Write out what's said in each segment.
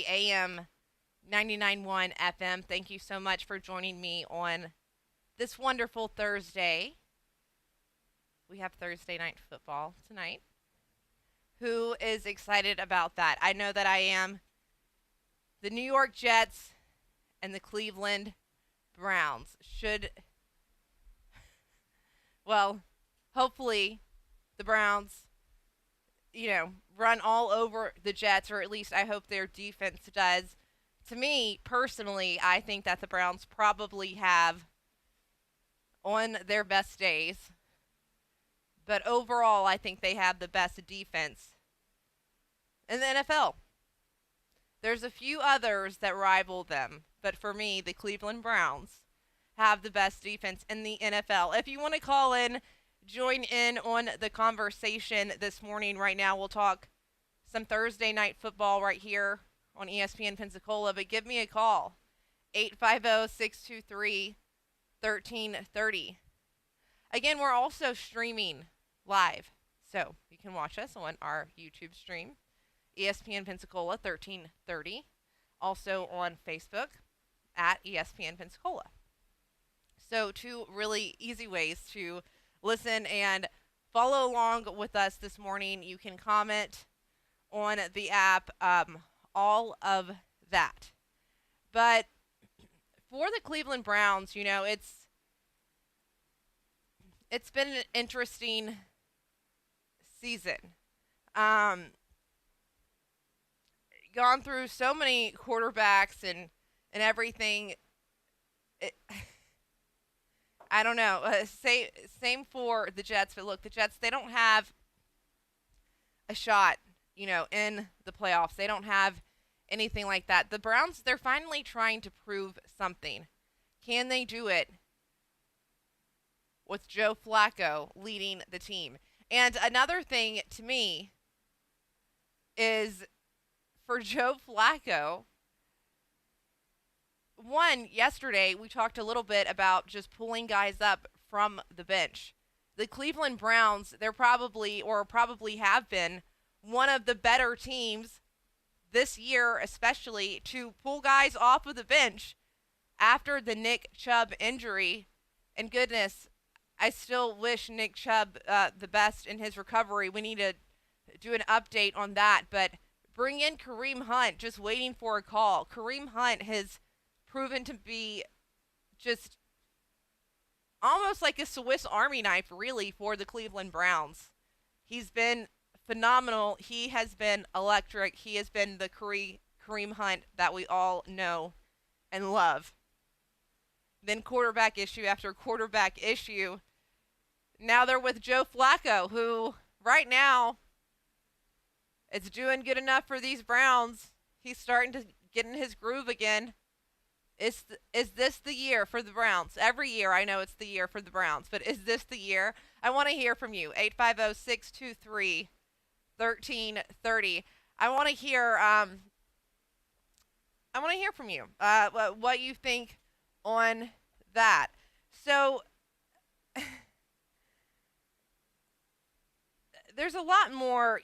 AM 99.1 FM. Thank you so much for joining me on this wonderful Thursday. We have Thursday night football tonight. Who is excited about that? I know that I am. The New York Jets and the Cleveland Browns should, well, hopefully the Browns, run all over the Jets, or at least I hope their defense does. To me, personally, I think that the Browns probably have on their best days, but overall, I think they have the best defense in the NFL. There's a few others that rival them, but for me, the Cleveland Browns have the best defense in the NFL. If you want to call in, join in on the conversation this morning. Right now, we'll talk some Thursday night football right here on ESPN Pensacola, but give me a call. 850-623-1330. Again, we're also streaming live, so you can watch us on our YouTube stream, ESPN Pensacola 1330. Also on Facebook at ESPN Pensacola. So two really easy ways to listen and follow along with us this morning. You can comment on the app, all of that. But for the Cleveland Browns, it's been an interesting season. Gone through so many quarterbacks and everything. It, I don't know. Same for the Jets, but look, the Jets, they don't have a shot, in the playoffs. They don't have anything like that. The Browns, they're finally trying to prove something. Can they do it with Joe Flacco leading the team? And another thing to me is for Joe Flacco, yesterday we talked a little bit about just pulling guys up from the bench. The Cleveland Browns, they're probably have been one of the better teams this year, especially to pull guys off of the bench after the Nick Chubb injury. And goodness, I still wish Nick Chubb the best in his recovery. We need to do an update on that. But bring in Kareem Hunt, just waiting for a call. Kareem Hunt has proven to be just almost like a Swiss Army knife, really, for the Cleveland Browns. He's been phenomenal. He has been electric. He has been the Kareem Hunt that we all know and love. Then quarterback issue after quarterback issue. Now they're with Joe Flacco, who right now is doing good enough for these Browns. He's starting to get in his groove again. Is this the year for the Browns? Every year I know it's the year for the Browns, but is this the year? I want to hear from you. 850-623-1330. I want to hear from you. What you think on that. So there's a lot more,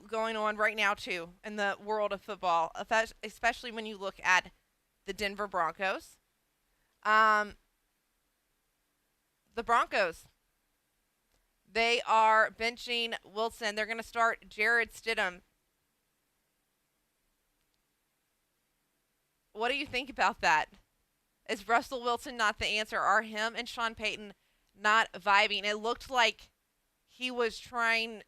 going on right now too in the world of football, especially when you look at the Denver Broncos. The Broncos, they are benching Wilson. They're going to start Jarrett Stidham. What do you think about that? Is Russell Wilson not the answer? Are him and Sean Payton not vibing? It looked like he was trying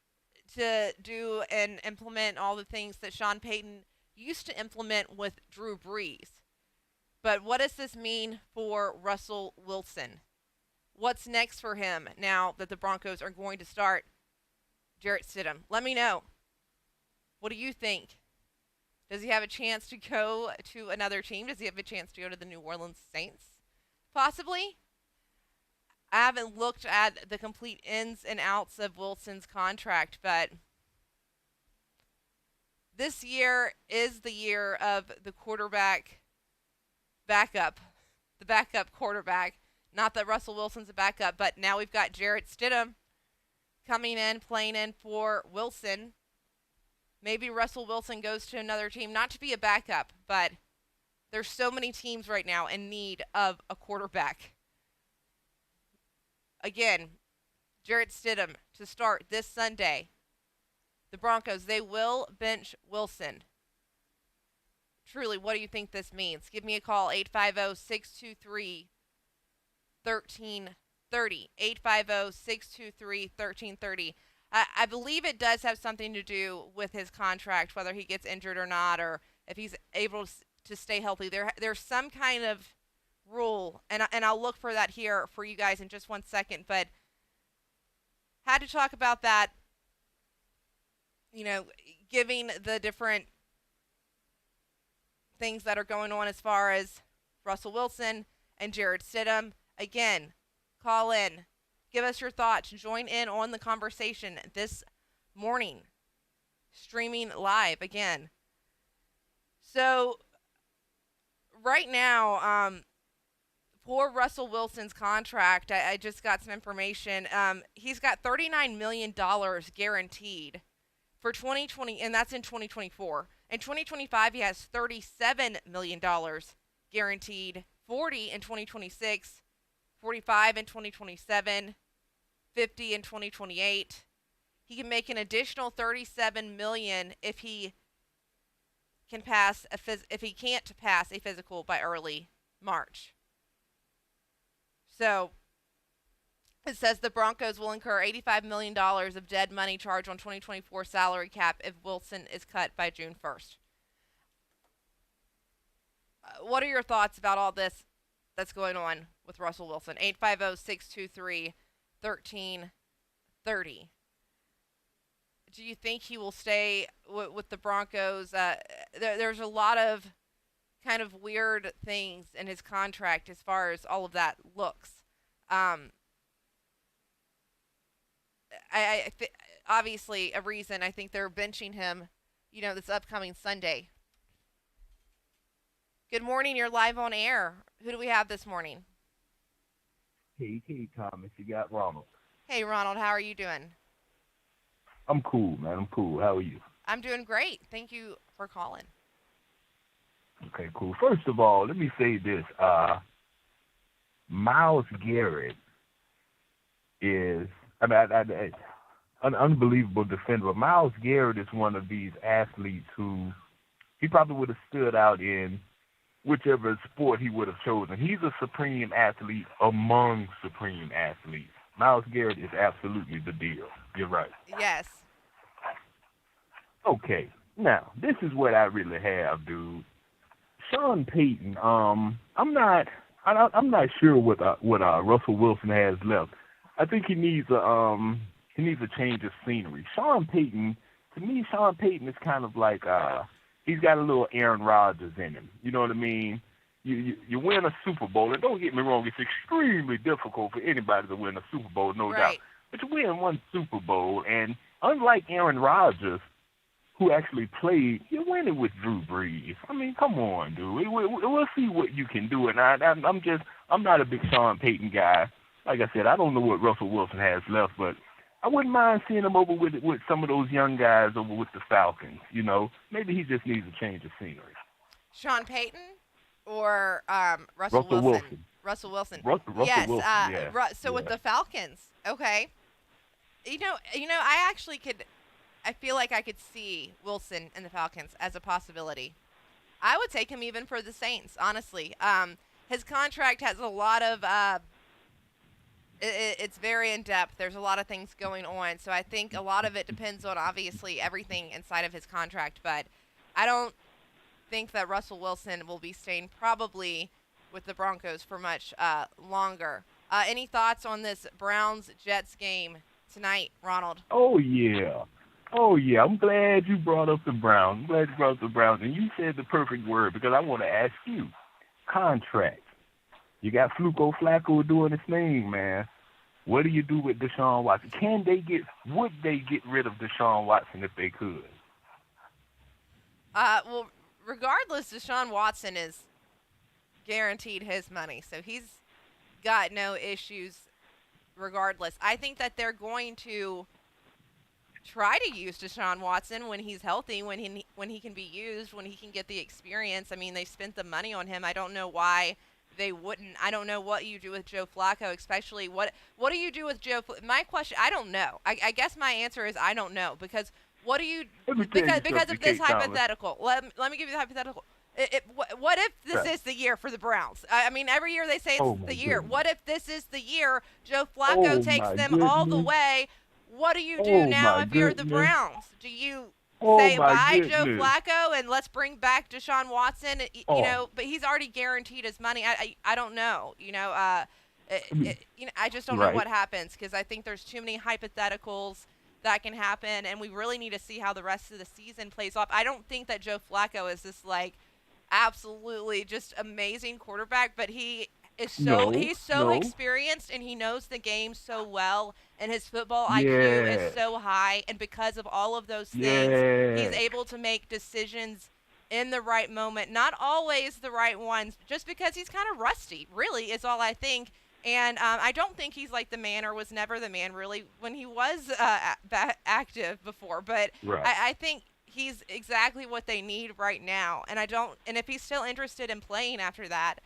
to do and implement all the things that Sean Payton used to implement with Drew Brees. But what does this mean for Russell Wilson? What's next for him now that the Broncos are going to start Jarrett Stidham? Let me know. What do you think? Does he have a chance to go to another team? Does he have a chance to go to the New Orleans Saints? Possibly. I haven't looked at the complete ins and outs of Wilson's contract, but this year is the year of the the backup quarterback. Not that Russell Wilson's a backup, but now we've got Jarrett Stidham coming in, playing in for Wilson. Maybe Russell Wilson goes to another team, not to be a backup, but there's so many teams right now in need of a quarterback. Again, Jarrett Stidham to start this Sunday. The Broncos, they will bench Wilson. Truly, what do you think this means? Give me a call, 850-623-1330. 850-623-1330. I believe it does have something to do with his contract, whether he gets injured or not, or if he's able to stay healthy. There's some kind of rule, and I'll look for that here for you guys in just 1 second, but had to talk about that, giving the different things that are going on as far as Russell Wilson and Jarrett Stidham. Again, call in. Give us your thoughts. Join in on the conversation this morning. Streaming live again. So, right now, for Russell Wilson's contract, I just got some information. He's got $39 million guaranteed for 2020, and that's in 2024. In 2025, he has $37 million guaranteed, 40 in 2026, 45 in 2027, 50 in 2028. He can make an additional $37 million if he can't pass a physical by early March. So it says the Broncos will incur $85 million of dead money charge on 2024 salary cap if Wilson is cut by June 1st. What are your thoughts about all this that's going on with Russell Wilson? 850-623-1330. Do you think he will stay with the Broncos? There's a lot of kind of weird things in his contract as far as all of that looks. Obviously a reason I think they're benching him, this upcoming Sunday. Good morning. You're live on air. Who do we have this morning? Hey, Thomas. You got Ronald. Hey, Ronald. How are you doing? I'm cool, man. I'm cool. How are you? I'm doing great. Thank you for calling. Okay, cool. First of all, let me say this. Myles Garrett is, an unbelievable defender. But Myles Garrett is one of these athletes who he probably would have stood out in whichever sport he would have chosen. He's a supreme athlete among supreme athletes. Myles Garrett is absolutely the deal. You're right. Yes. Okay. Now, this is what I really have, dude. Sean Payton. I'm not sure what Russell Wilson has left. I think he needs a change of scenery. Sean Payton is kind of like he's got a little Aaron Rodgers in him. You know what I mean? You win a Super Bowl, and don't get me wrong, it's extremely difficult for anybody to win a Super Bowl, no doubt. But you win one Super Bowl, and unlike Aaron Rodgers, who actually played, you win it with Drew Brees. I mean, come on, dude. We'll see what you can do. And I'm not a big Sean Payton guy. Like I said, I don't know what Russell Wilson has left, but I wouldn't mind seeing him over with some of those young guys over with the Falcons. Maybe he just needs a change of scenery. Sean Payton or Russell Wilson? Russell Wilson. Russell yes. Wilson. So with the Falcons, okay. I feel like I could see Wilson and the Falcons as a possibility. I would take him even for the Saints, honestly. His contract has a lot of it's very in-depth. There's a lot of things going on. So I think a lot of it depends on, obviously, everything inside of his contract. But I don't think that Russell Wilson will be staying probably with the Broncos for much longer. Any thoughts on this Browns-Jets game tonight, Ronald? Oh, yeah. I'm glad you brought up the Browns. And you said the perfect word because I want to ask you, contract. You got Flacco doing his thing, man. What do you do with Deshaun Watson? Would they get rid of Deshaun Watson if they could? Well, regardless, Deshaun Watson is guaranteed his money, so he's got no issues regardless. I think that they're going to try to use Deshaun Watson when he's healthy, when he can be used, when he can get the experience. I mean, they spent the money on him. I don't know why they wouldn't. I don't know what you do with Joe Flacco, especially what do you do with Joe? My question, I don't know. I guess my answer is I don't know because what do you Let me tell you because something, of this Kate Thomas. hypothetical? Let me give you the hypothetical. What if this Right. is the year for the Browns? I mean, every year they say it's Oh my the year. goodness. What if this is the year Joe Flacco Oh takes my them all the goodness. way? What do you do Oh now my if you're the goodness. Browns? Do you Oh say my bye Joe goodness. Flacco and let's bring back Deshaun Watson? Oh, But he's already guaranteed his money. I don't know. I just don't know right. what happens because I think there's too many hypotheticals that can happen, and we really need to see how the rest of the season plays off. I don't think that Joe Flacco is this like absolutely just amazing quarterback, but No, he's so no. experienced and he knows the game so well and his football IQ is Yes. so high, and because of all of those things, he's Yes. able to make decisions in the right moment, not always the right ones, just because he's kind of rusty, really, is all I think. And I don't think he's like the man or was never the man really when he was active before. But Right. I think he's exactly what they need right now. And I don't. And if he's still interested in playing after that,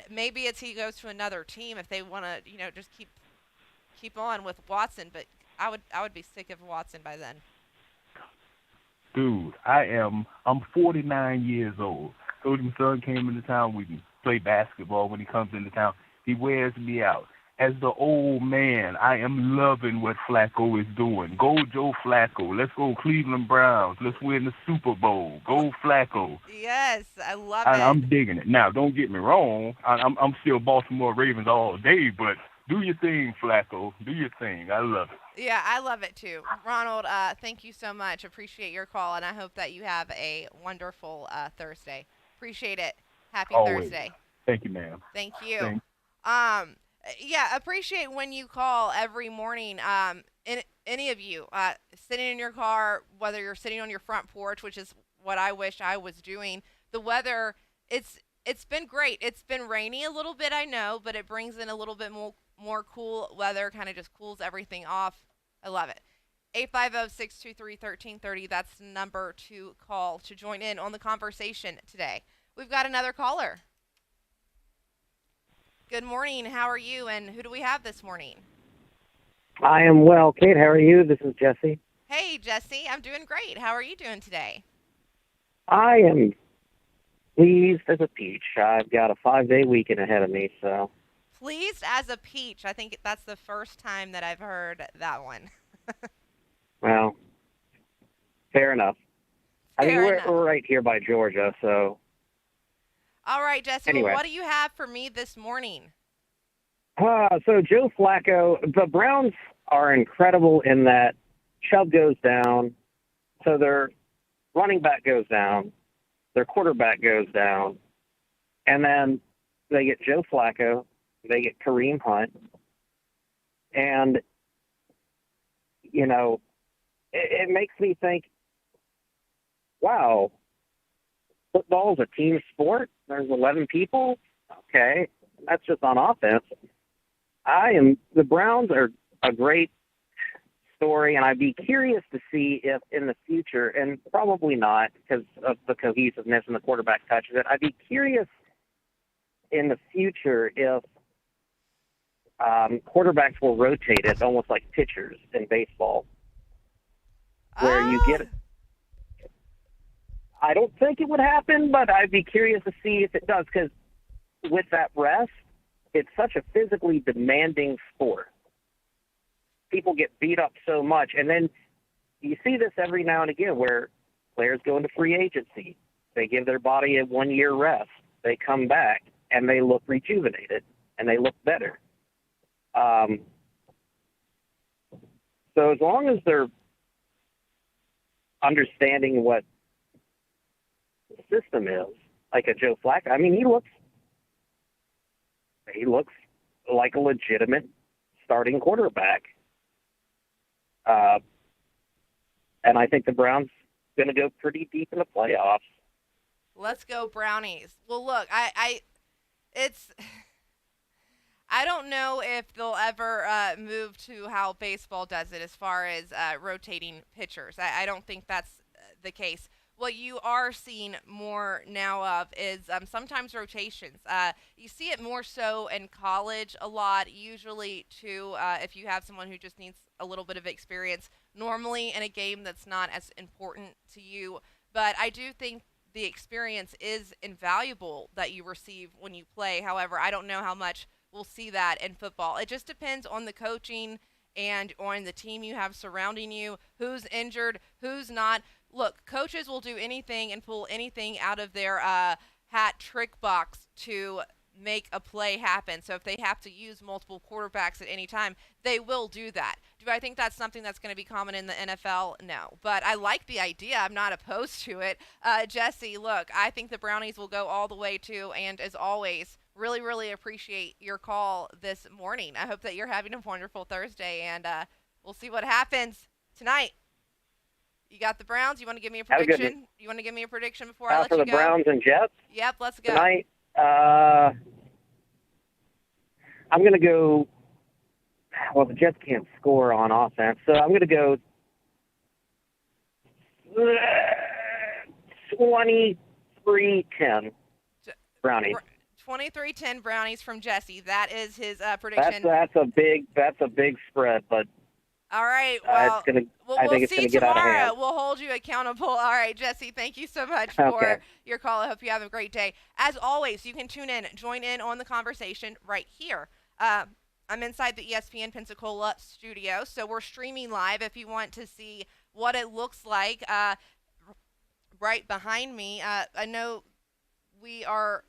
maybe it's he goes to another team if they want to, just keep on with Watson. But I would be sick of Watson by then. Dude, I'm 49 years old. So my son came into town, we can play basketball when he comes into town. He wears me out. As the old man, I am loving what Flacco is doing. Go Joe Flacco. Let's go Cleveland Browns. Let's win the Super Bowl. Go Flacco. Yes, I love I'm it. digging it. Now, don't get me wrong. I'm still Baltimore Ravens all day, but do your thing, Flacco. Do your thing. I love it. Yeah, I love it too. Ronald, thank you so much. Appreciate your call, and I hope that you have a wonderful Thursday. Appreciate it. Happy Always. Thursday. Thank you, ma'am. Thank you. Thank Yeah, appreciate when you call every morning. Any of you sitting in your car, whether you're sitting on your front porch, which is what I wish I was doing. The weather, it's been great. It's been rainy a little bit, I know, but it brings in a little bit more cool weather. Kind of just cools everything off. I love it. 850-623-1330. That's the number to call to join in on the conversation today. We've got another caller. Good morning. How are you? And who do we have this morning? I am well. Kate, how are you? This is Jesse. Hey, Jesse. I'm doing great. How are you doing today? I am pleased as a peach. I've got a 5-day weekend ahead of me, so. Pleased as a peach. I think that's the first time that I've heard that one. Well, fair enough. I mean, Fair we're enough. right here by Georgia, so. All right, Jesse. Anyway. Well, what do you have for me this morning? So Joe Flacco, the Browns are incredible in that Chubb goes down, so their running back goes down, their quarterback goes down, and then they get Joe Flacco, they get Kareem Hunt, and, it makes me think, wow, football is a team sport. There's 11 people. Okay, that's just on offense. The Browns are a great story, and I'd be curious to see if in the future, and probably not because of the cohesiveness and the quarterback touches it, I'd be curious in the future if quarterbacks will rotate it almost like pitchers in baseball, where you get it. I don't think it would happen, but I'd be curious to see if it does, because with that rest, it's such a physically demanding sport. People get beat up so much, and then you see this every now and again where players go into free agency. They give their body a 1-year rest. They come back, and they look rejuvenated, and they look better. So as long as they're understanding what the system is, like a Joe Flacco, I mean, he looks like a legitimate starting quarterback. And I think the Browns going to go pretty deep in the playoffs. Let's go Brownies. Well, look, it's I don't know if they'll ever move to how baseball does it as far as rotating pitchers. I don't think that's the case. What you are seeing more now of is sometimes rotations. You see it more so in college a lot, usually too, if you have someone who just needs a little bit of experience, normally in a game that's not as important to you. But I do think the experience is invaluable that you receive when you play. However, I don't know how much we'll see that in football. It just depends on the coaching and on the team you have surrounding you, who's injured, who's not. Look, coaches will do anything and pull anything out of their hat trick box to make a play happen. So if they have to use multiple quarterbacks at any time, they will do that. Do I think that's something that's going to be common in the NFL? No. But I like the idea. I'm not opposed to it. Jesse, look, I think the Brownies will go all the way too. And as always, really, really appreciate your call this morning. I hope that you're having a wonderful Thursday, and we'll see what happens tonight. You got the Browns. You want to give me a prediction? You want to give me a prediction before I let for you the go? Browns and Jets Yep, let's go. tonight. I'm going to go. Well, the Jets can't score on offense, so I'm going to go 23-10 Brownies. 23-10 Brownies from Jesse. That is his prediction. That's a big spread, but all right. Well, I think it's see going to get out of tomorrow. hand. We'll hold you accountable. All right, Jesse, thank you so much for your call. I hope you have a great day. As always, you can join in on the conversation right here. I'm inside the ESPN Pensacola studio, so we're streaming live if you want to see what it looks like. Right behind me, I know we are...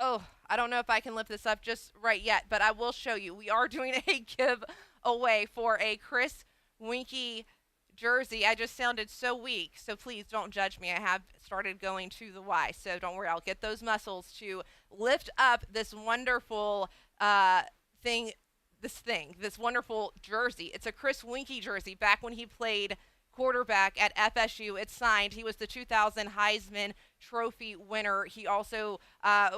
Oh, I don't know if I can lift this up just right yet, but I will show you. We are doing a giveaway for a Chris Winkie jersey. I just sounded so weak, so please don't judge me. I have started going to the Y, so don't worry. I'll get those muscles to lift up this wonderful this wonderful jersey. It's a Chris Winkie jersey back when he played quarterback at FSU. It's signed. He was the 2000 Heisman Trophy winner. He also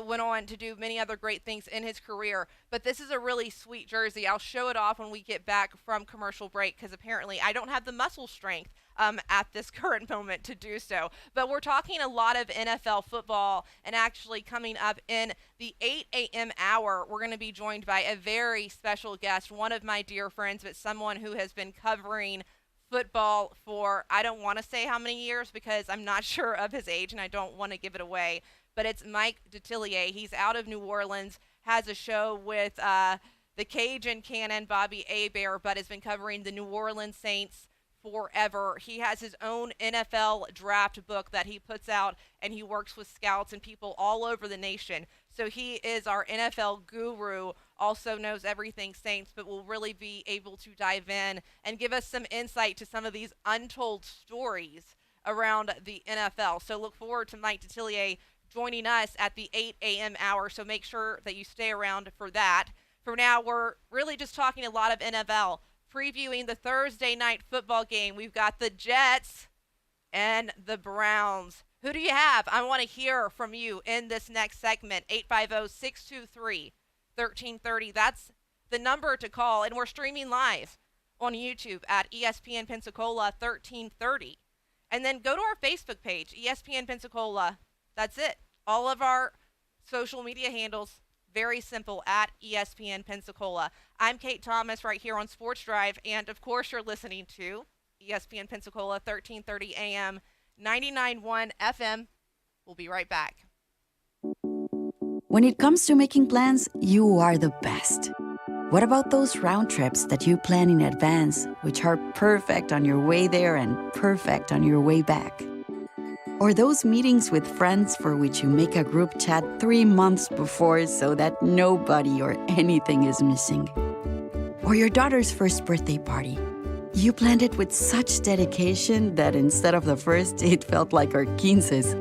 went on to do many other great things in his career. But this is a really sweet jersey. I'll show it off when we get back from commercial break because apparently I don't have the muscle strength at this current moment to do so. But we're talking a lot of NFL football, and actually coming up in the 8 a.m. hour, we're going to be joined by a very special guest, one of my dear friends, but someone who has been covering football for, I don't want to say how many years because I'm not sure of his age and I don't want to give it away, but it's Mike Detillier. He's out of New Orleans, has a show with the Cajun Cannon, Bobby Hebert, but has been covering the New Orleans Saints forever. He has his own NFL draft book that he puts out, and he works with scouts and people all over the nation. So he is our NFL guru, also knows everything Saints, but will really be able to dive in and give us some insight to some of these untold stories around the NFL. So look forward to Mike Detillier joining us at the 8 a.m. hour, so make sure that you stay around for that. For now, we're really just talking a lot of NFL, previewing the Thursday night football game. We've got the Jets and the Browns. Who do you have? I want to hear from you in this next segment. 850-623-1330. That's the number to call. And we're streaming live on YouTube at ESPN Pensacola 1330. And then go to our Facebook page, ESPN Pensacola. That's it. All of our social media handles, very simple, at ESPN Pensacola. I'm Kate Thomas right here on Sports Drive. And, of course, you're listening to ESPN Pensacola 1330 AM, 99.1 FM. We'll be right back. When it comes to making plans, you are the best. What about those round trips that you plan in advance, which are perfect on your way there and perfect on your way back? Or those meetings with friends for which you make a group chat 3 months before so that nobody or anything is missing? Or your daughter's first birthday party. You planned it with such dedication that instead of the first, it felt like our quinces.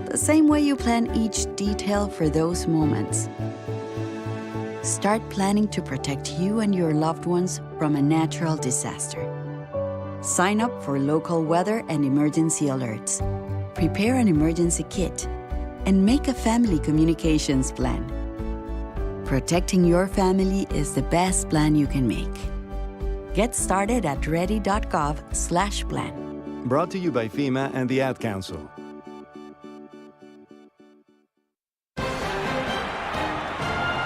The same way you plan each detail for those moments. Start planning to protect you and your loved ones from a natural disaster. Sign up for local weather and emergency alerts. Prepare an emergency kit and make a family communications plan. protecting your family is the best plan you can make. Get started at ready.gov/plan. Brought to you by FEMA and the Ad Council.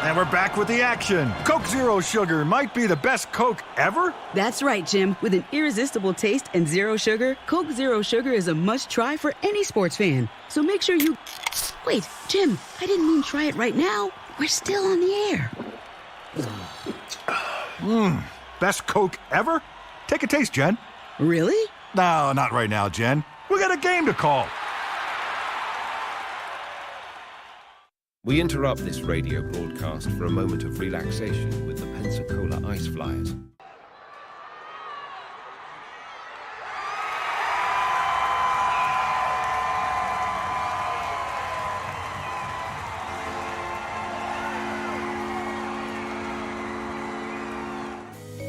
And we're back with the action. Coke Zero Sugar might be the best Coke ever. That's right, Jim. With an irresistible taste and zero sugar, Coke Zero Sugar is a must-try for any sports fan. So make sure you... Wait, Jim, I didn't mean try it right now. We're still on the air. Best Coke ever? Take a taste, Jen. Really? No, not right now, Jen. We got a game to call. We interrupt this radio broadcast for a moment of relaxation with the Pensacola Ice Flyers.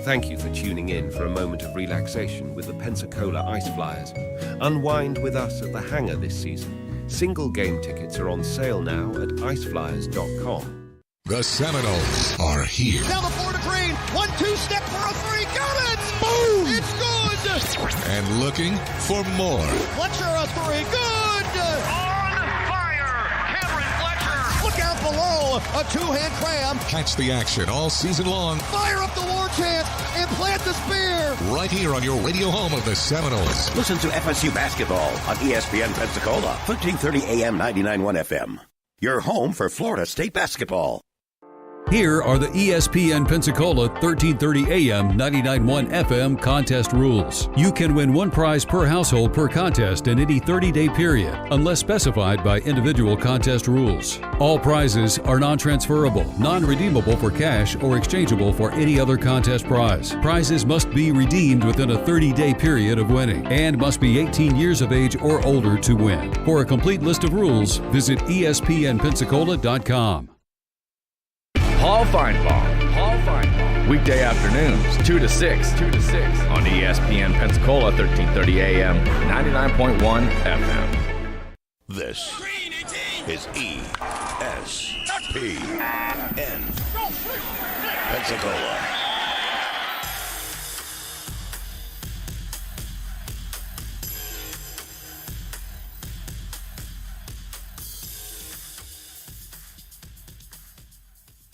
Thank you for tuning in for a moment of relaxation with the Pensacola Ice Flyers. Unwind with us at the hangar this season. Single game tickets are on sale now at iceflyers.com. The Seminoles are here. Down the floor to Green. 1-2 step for a three. Got it! Boom! It's good! And looking for more. Fletcher a three. Good! On fire! Cameron Fletcher! Look out below. A two-hand cram. Catch the action all season long. Fire up the war chant and plant the spear. Right here on your radio home of the Seminoles. Listen to FSU basketball on ESPN Pensacola, 1330 AM, 99.1 FM. Your home for Florida State basketball. Here are the ESPN Pensacola 1330 AM 99.1 FM contest rules. You can win one prize per household per contest in any 30-day period, unless specified by individual contest rules. All prizes are non-transferable, non-redeemable for cash, or exchangeable for any other contest prize. Prizes must be redeemed within a 30-day period of winning and must be 18 years of age or older to win. For a complete list of rules, visit ESPNpensacola.com. Paul Feinbaum. Weekday afternoons, 2 to 6 on ESPN Pensacola, 1330 AM, 99.1 FM. This is ESPN Pensacola.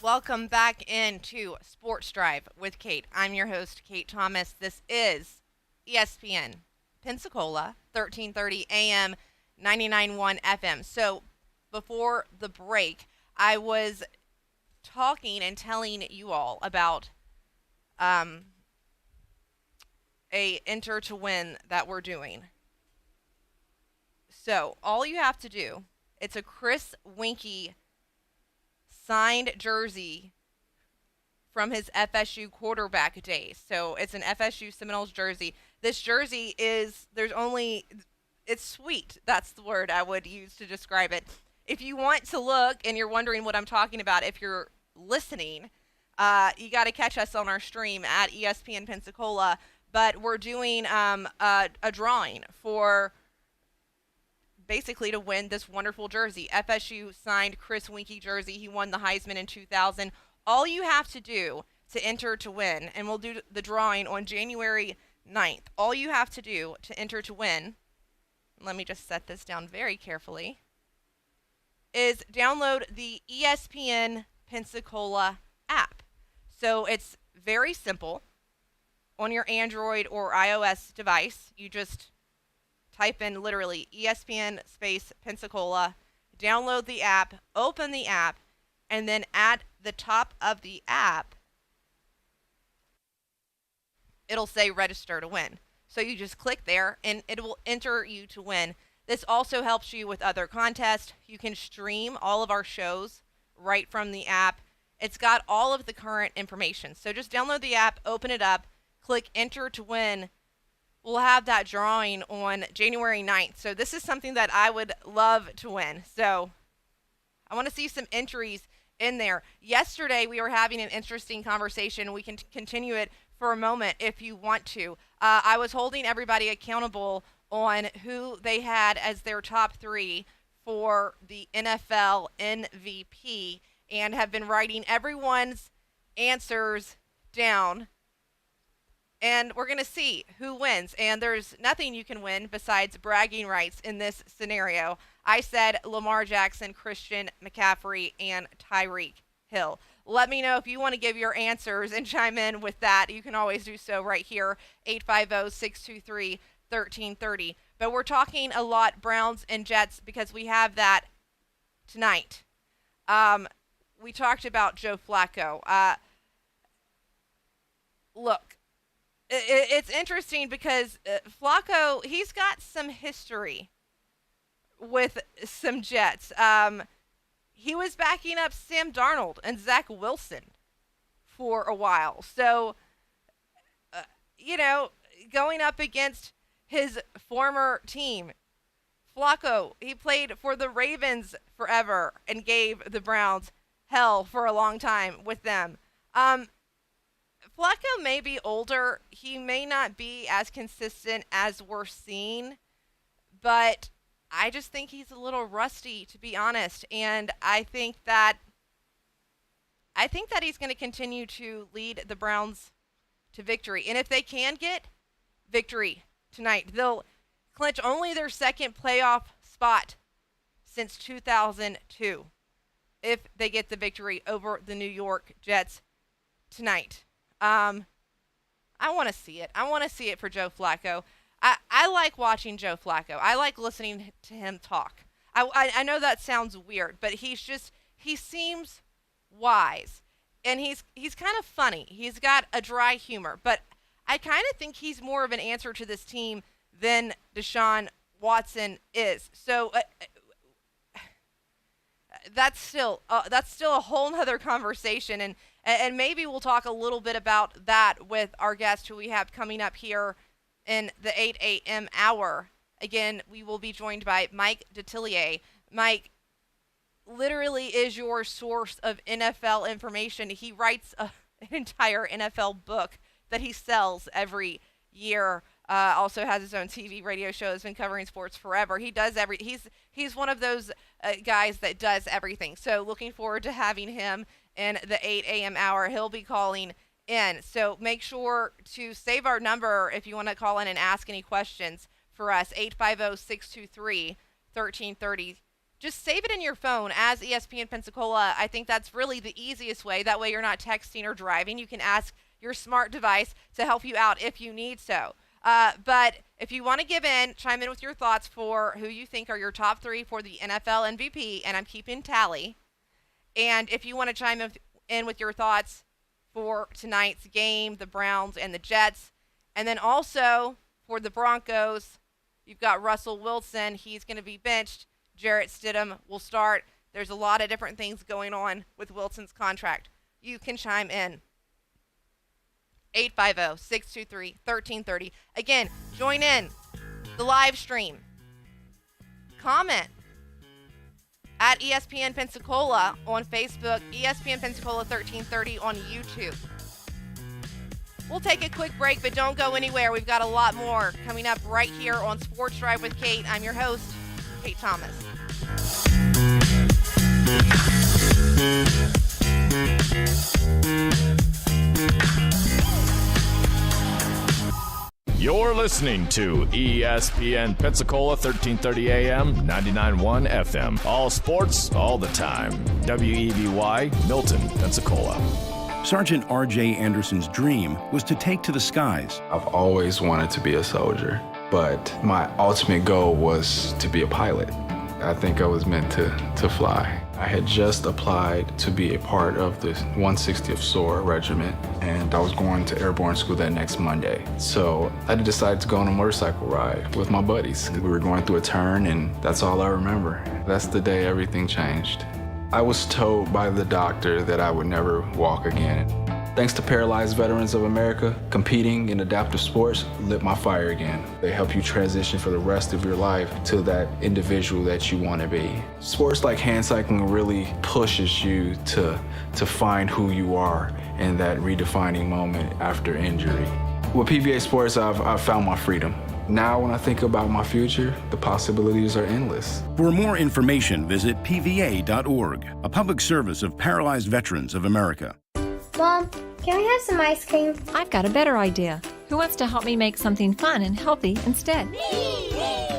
Welcome back into Sports Drive with Kate. I'm your host, Kate Thomas. This is ESPN Pensacola, 1330 AM, 99.1 FM. So before the break, I was talking and telling you all about a enter to win that we're doing. So all you have to do, it's a Chris Winkie signed jersey from his FSU quarterback days. So it's an FSU Seminoles jersey. This jersey is, it's sweet. That's the word I would use to describe it. If you want to look and you're wondering what I'm talking about, if you're listening, you got to catch us on our stream at ESPN Pensacola. But we're doing a drawing for basically to win this wonderful jersey. FSU signed Chris Winkie jersey. He won the Heisman in 2000. All you have to do to enter to win, and we'll do the drawing on January 9th. All you have to do to enter to win, let me just set this down very carefully, is download the ESPN Pensacola app. So it's very simple. On your Android or iOS device, you just type in literally ESPN space Pensacola, download the app, open the app, and then at the top of the app, it'll say register to win. So you just click there and it will enter you to win. This also helps you with other contests. You can stream all of our shows right from the app. It's got all of the current information. So just download the app, open it up, click enter to win. We'll have that drawing on January 9th. So this is something that I would love to win. So I want to see some entries in there. Yesterday, we were having an interesting conversation. We can continue it for a moment if you want to. I was holding everybody accountable on who they had as their top three for the NFL MVP. and have been writing everyone's answers down. And we're going to see who wins. And there's nothing you can win besides bragging rights in this scenario. I said Lamar Jackson, Christian McCaffrey, and Tyreek Hill. Let me know if you want to give your answers and chime in with that. You can always do so right here, 850-623-1330. But we're talking a lot Browns and Jets because we have that tonight. We talked about Joe Flacco. Look, it's interesting because Flacco, he's got some history with some Jets. He was backing up Sam Darnold and Zach Wilson for a while. So, going up against his former team, Flacco, he played for the Ravens forever and gave the Browns hell for a long time with them. Flacco may be older. He may not be as consistent as we're seeing, but I just think he's a little rusty, to be honest. And I think that he's going to continue to lead the Browns to victory. And if they can get victory tonight, they'll clinch only their second playoff spot since 2002 if they get the victory over the New York Jets tonight. I want to see it. I want to see it for Joe Flacco. I like watching Joe Flacco. I like listening to him talk. I know that sounds weird, but he seems wise, and he's kind of funny. He's got a dry humor, but I kind of think he's more of an answer to this team than Deshaun Watson is. So that's still a whole nother conversation, and maybe we'll talk a little bit about that with our guest who we have coming up here in the 8 a.m. hour. Again, we will be joined by Mike Detillier. Mike literally is your source of NFL information. He writes an entire NFL book that he sells every year. Also has his own TV radio show. Has been covering sports forever. He does he's one of those guys that does everything. So looking forward to having him in the 8 a.m. hour. He'll be calling in. So make sure to save our number if you want to call in and ask any questions for us, 850-623-1330. Just save it in your phone as ESPN Pensacola. I think that's really the easiest way. That way you're not texting or driving. You can ask your smart device to help you out if you need so. But if you want to give in, chime in with your thoughts for who you think are your top three for the NFL MVP, and I'm keeping tally. And if you want to chime in with your thoughts for tonight's game, the Browns and the Jets. And then also for the Broncos, you've got Russell Wilson. He's going to be benched. Jarrett Stidham will start. There's a lot of different things going on with Wilson's contract. You can chime in. 850-623-1330. Again, join in the live stream. Comment at ESPN Pensacola on Facebook, ESPN Pensacola 1330 on YouTube. We'll take a quick break, but don't go anywhere. We've got a lot more coming up right here on Sports Drive with Kate. I'm your host, Kate Thomas. You're listening to ESPN Pensacola 1330 AM, 99.1 FM. All sports, all the time. WEBY, Milton, Pensacola. Sergeant R.J. Anderson's dream was to take to the skies. I've always wanted to be a soldier, but my ultimate goal was to be a pilot. I think I was meant to fly. I had just applied to be a part of the 160th SOAR Regiment, and I was going to airborne school that next Monday. So I decided to go on a motorcycle ride with my buddies. We were going through a turn, and that's all I remember. That's the day everything changed. I was told by the doctor that I would never walk again. Thanks to Paralyzed Veterans of America, competing in adaptive sports lit my fire again. They help you transition for the rest of your life to that individual that you want to be. Sports like hand cycling really pushes you to find who you are in that redefining moment after injury. With PBA Sports, I've found my freedom. Now when I think about my future, the possibilities are endless. For more information, visit pva.org, a public service of Paralyzed Veterans of America. Mom, can we have some ice cream? I've got a better idea. Who wants to help me make something fun and healthy instead?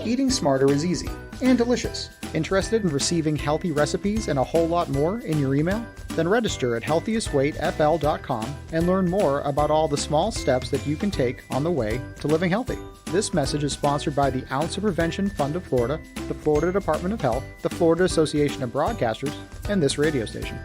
Eating smarter is easy and delicious. Interested in receiving healthy recipes and a whole lot more in your email? Then register at healthiestweightfl.com and learn more about all the small steps that you can take on the way to living healthy. This message is sponsored by the Ounce of Prevention Fund of Florida, the Florida Department of Health, the Florida Association of Broadcasters, and this radio station.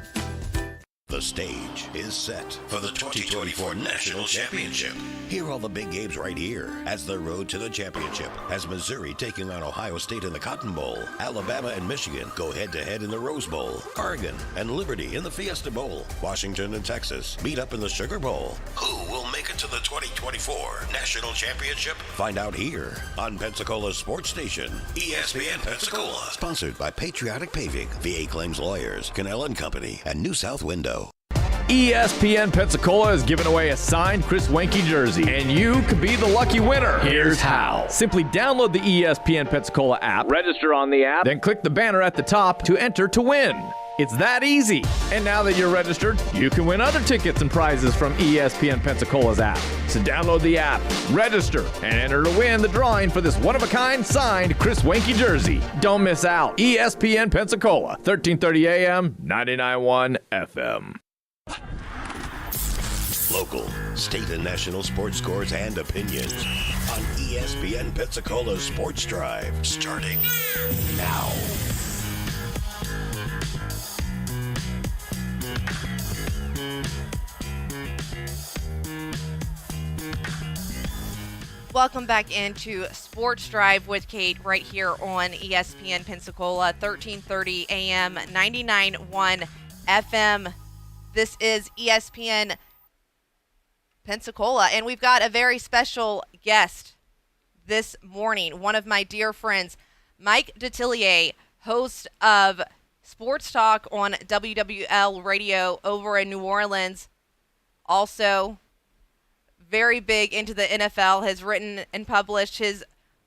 The stage is set for the 2024 National Championship. Hear all the big games right here as the road to the championship. As Missouri taking on Ohio State in the Cotton Bowl, Alabama and Michigan go head-to-head in the Rose Bowl, Oregon and Liberty in the Fiesta Bowl, Washington and Texas meet up in the Sugar Bowl. Who will make it to the 2024 National Championship? Find out here on Pensacola's sports station, ESPN Pensacola. Sponsored by Patriotic Paving, VA Claims Lawyers, Cannell & Company, and New South Window. ESPN Pensacola is giving away a signed Chris Wenke jersey, and you could be the lucky winner. Here's how. Simply download the ESPN Pensacola app, register on the app, then click the banner at the top to enter to win. It's that easy. And now that you're registered, you can win other tickets and prizes from ESPN Pensacola's app. So download the app, register, and enter to win the drawing for this one-of-a-kind signed Chris Wenke jersey. Don't miss out. ESPN Pensacola, 1330 AM, 99.1 FM. Local, state, and national sports scores and opinions on ESPN Pensacola's Sports Drive, starting now. Welcome back into Sports Drive with Kate right here on ESPN Pensacola, 1330 AM, 99.1 FM. This is ESPN Pensacola, and we've got a very special guest this morning, one of my dear friends, Mike Detillier, host of Sports Talk on WWL Radio over in New Orleans. Also, very big into the NFL, has written and published his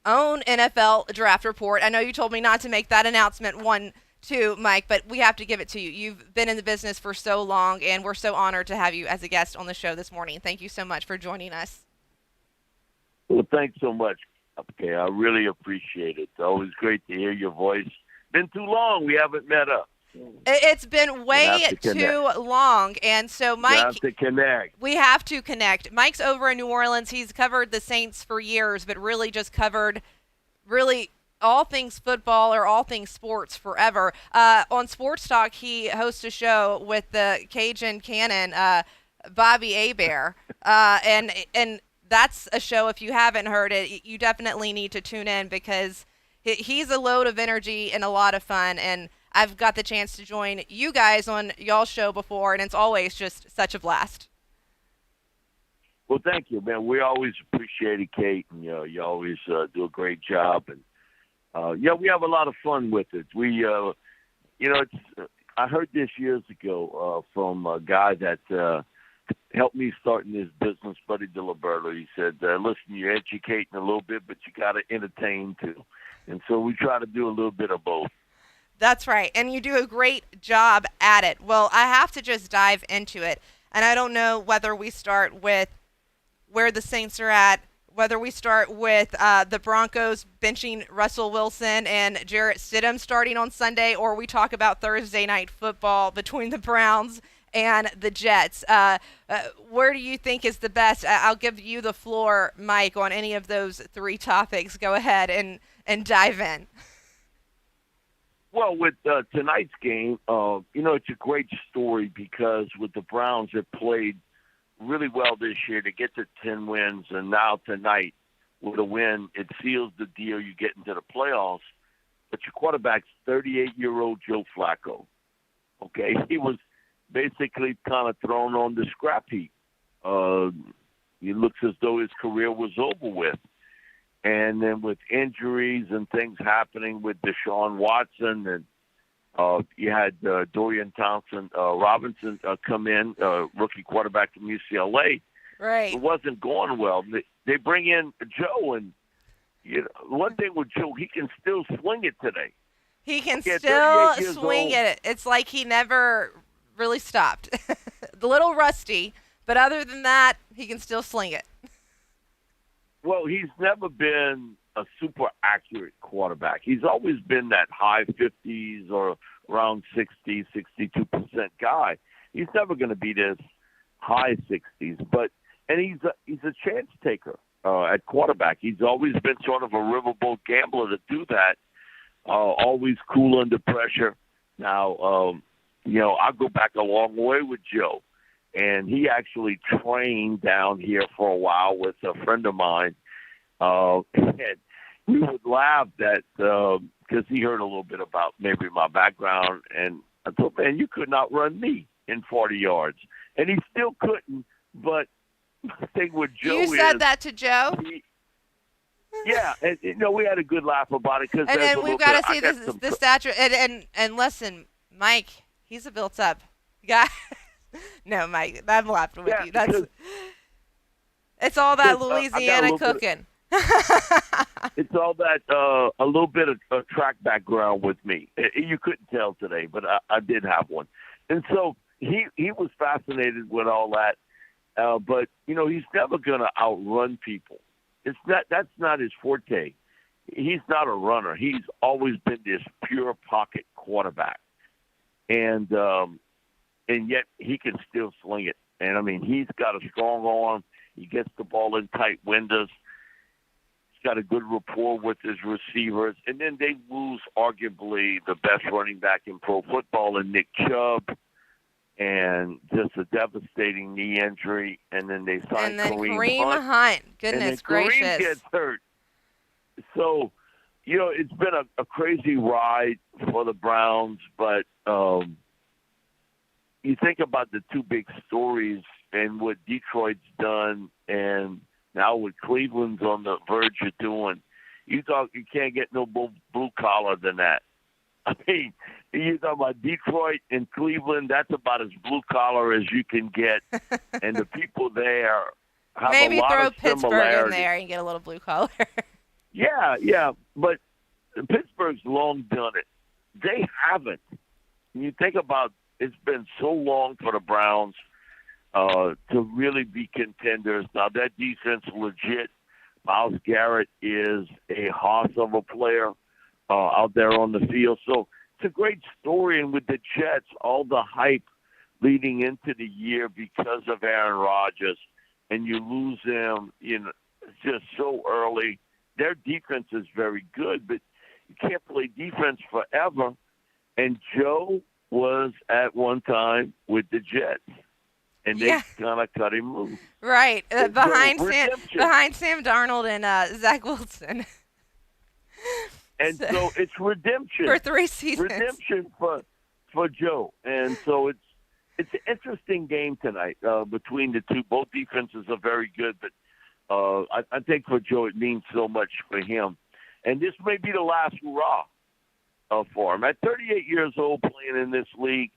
own NFL draft report. I know you told me not to make that announcement too, Mike, but we have to give it to you. You've been in the business for so long, and we're so honored to have you as a guest on the show this morning. Thank you so much for joining us. Well, thanks so much. Okay, I really appreciate it. It's always great to hear your voice. Been too long. We haven't met up. It's been way too long, and so Mike, we have to connect. Mike's over in New Orleans. He's covered the Saints for years, but really just covered all things football or all things sports forever. On Sports Talk, he hosts a show with the Cajun Cannon, Bobby Hebert, and that's a show, if you haven't heard it, you definitely need to tune in because he's a load of energy and a lot of fun, and I've got the chance to join you guys on y'all's show before, and it's always just such a blast. Well, thank you, man. We always appreciate it, Kate, and you always do a great job, and we have a lot of fun with it. We, I heard this years ago from a guy that helped me start in this business, Buddy DiLiberto. He said, listen, you're educating a little bit, but you got to entertain too. And so we try to do a little bit of both. That's right, and you do a great job at it. Well, I have to just dive into it, and I don't know whether we start with where the Saints are at, whether we start with the Broncos benching Russell Wilson and Jarrett Stidham starting on Sunday, or we talk about Thursday night football between the Browns and the Jets. Where do you think is the best? I'll give you the floor, Mike, on any of those three topics. Go ahead and dive in. Well, with tonight's game, it's a great story because with the Browns, they played really well this year to get to 10 wins, and now tonight with a win, it seals the deal. You get into the playoffs, but your quarterback's 38-year-old Joe Flacco. Okay, he was basically kind of thrown on the scrap heap. He looks as though his career was over with. And then with injuries and things happening with Deshaun Watson, and you had Dorian Robinson come in, rookie quarterback from UCLA. Right. It wasn't going well. They bring in Joe, and one thing with Joe, he can still swing it today. He can Yeah, still 38 years swing old. it. It's like he never really stopped. A little rusty, but other than that, he can still sling it. Well, he's never been a super accurate quarterback. He's always been that high 50s or around 60, 62% guy. He's never going to be this high 60s, and he's a chance taker at quarterback. He's always been sort of a riverboat gambler to do that. Always cool under pressure. Now, I'll go back a long way with Joe, and he actually trained down here for a while with a friend of mine, and we would laugh that because he heard a little bit about maybe my background, and I thought, man, you could not run me in 40 yards, and he still couldn't. But the thing with Joe You said that to Joe? Yeah, and we had a good laugh about it because. And then we've got to see the stature. And listen, Mike, he's a built-up guy. No, Mike, I'm laughing with you. It's all that Louisiana cooking. It's all that a little bit of track background with me. You couldn't tell today, but I did have one, and so he was fascinated with all that. But he's never going to outrun people. That's not his forte. He's not a runner. He's always been this pure pocket quarterback, and yet he can still sling it. And I mean, he's got a strong arm. He gets the ball in tight windows. He's got a good rapport with his receivers, and then they lose arguably the best running back in pro football in Nick Chubb, and just a devastating knee injury, and then they signed Kareem Hunt. Goodness gracious. gracious. Kareem gets hurt. So, it's been a crazy ride for the Browns, but you think about the two big stories and what Detroit's done, and now what Cleveland's on the verge of doing. You can't get no blue collar than that. I mean, you talk about Detroit and Cleveland, that's about as blue collar as you can get. And the people there have maybe a lot throw of Pittsburgh in there and get a little blue collar. Yeah, but Pittsburgh's long done it. They haven't. When you think about it's been so long for the Browns to really be contenders. Now, that defense legit. Myles Garrett is a hoss of a player out there on the field. So it's a great story. And with the Jets, all the hype leading into the year because of Aaron Rodgers, and you lose him, just so early. Their defense is very good, but you can't play defense forever. And Joe was at one time with the Jets, and they kind of cut him loose. Right, behind Sam Darnold and Zach Wilson. And so it's redemption for 3 seasons. Redemption for Joe, and so it's an interesting game tonight between the two. Both defenses are very good, but I think for Joe it means so much for him, and this may be the last hurrah for him. At 38 years old, playing in this league,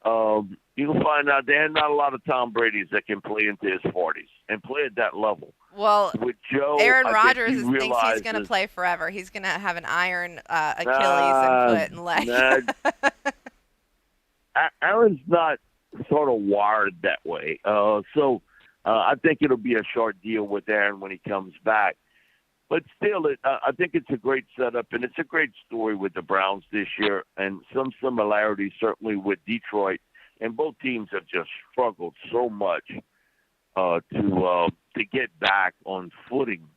you'll find out there are not a lot of Tom Brady's that can play into his 40s and play at that level. Well, with Joe, Aaron Rodgers thinks he's going to play forever. He's going to have an iron Achilles and foot and leg. Aaron's not sort of wired that way. So I think it'll be a short deal with Aaron when he comes back. But still, I think it's a great setup, and it's a great story with the Browns this year, and some similarities certainly with Detroit. And both teams have just struggled so much to get back on footing